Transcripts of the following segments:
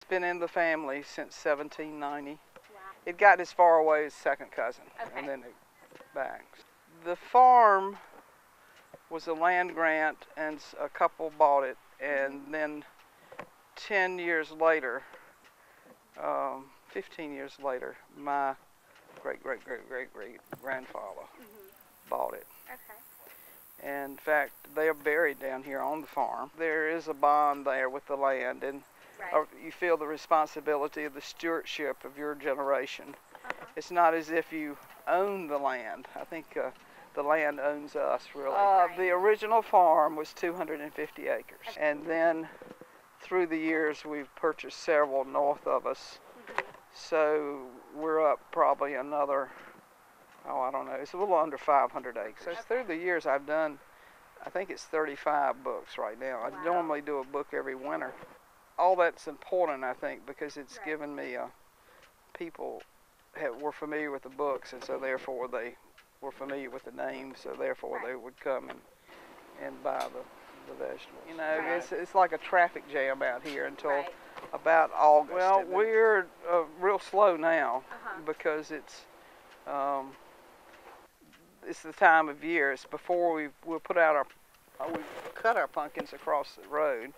It's been in the family since 1790. Wow. It got as far away as second cousin, Okay. and then it back. The farm was a land grant, and a couple bought it, and then 10 years later, 15 years later, my great grandfather bought it. Okay. And in fact, they are buried down here on the farm. There is a bond there with the land, and Right. you feel the responsibility of the stewardship of your generation. Uh-huh. It's not as if you own the land. I think the land owns us, really. Right. The original farm was 250 acres. And then through the years, we've purchased several north of us. So we're up probably another, I don't know, it's a little under 500 acres. So through the years, I've done, I think it's 35 books right now. Wow. I normally do a book every winter. All that's important, I think, because it's Right. given me people were familiar with the books, and so therefore they were familiar with the names, so therefore Right. they would come and buy the vegetables. You know, Right. it's like a traffic jam out here until Right. about August. Well, we're real slow now Uh-huh. because it's the time of year. It's before we'll put out we cut our pumpkins across the road,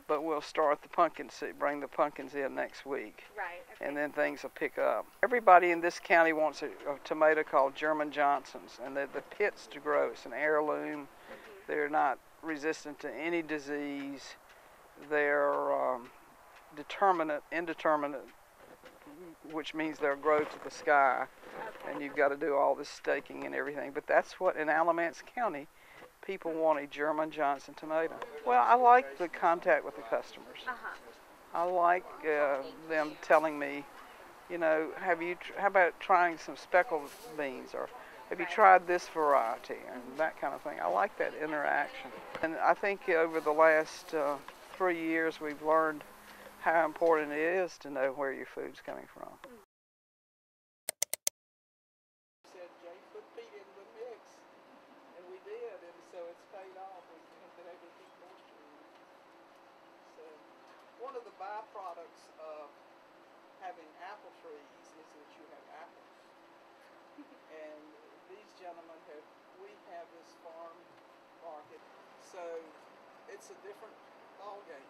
but we'll start the pumpkins, bring the pumpkins in next week, Right. Okay. and then things will pick up. Everybody in this county wants a tomato called German Johnson's, and the pits to grow. It's an heirloom. They're not resistant to any disease. They're indeterminate, which means they'll grow to the sky, and you've got to do all this staking and everything. But that's what in Alamance County, people want a German Johnson tomato. Well, I like the contact with the customers. Uh-huh. I like them telling me, you know, how about trying some speckled beans, or have you tried this variety, and that kind of thing. I like that interaction. And I think over the last 3 years, we've learned how important it is to know where your food's coming from. Said, Jay, put Pete in the mix, and we did, and so it's paid off. We've been able to keep moisture in it. So one of the byproducts of having apple trees is that you have apples. And these gentlemen we have this farm market, so it's a different ballgame.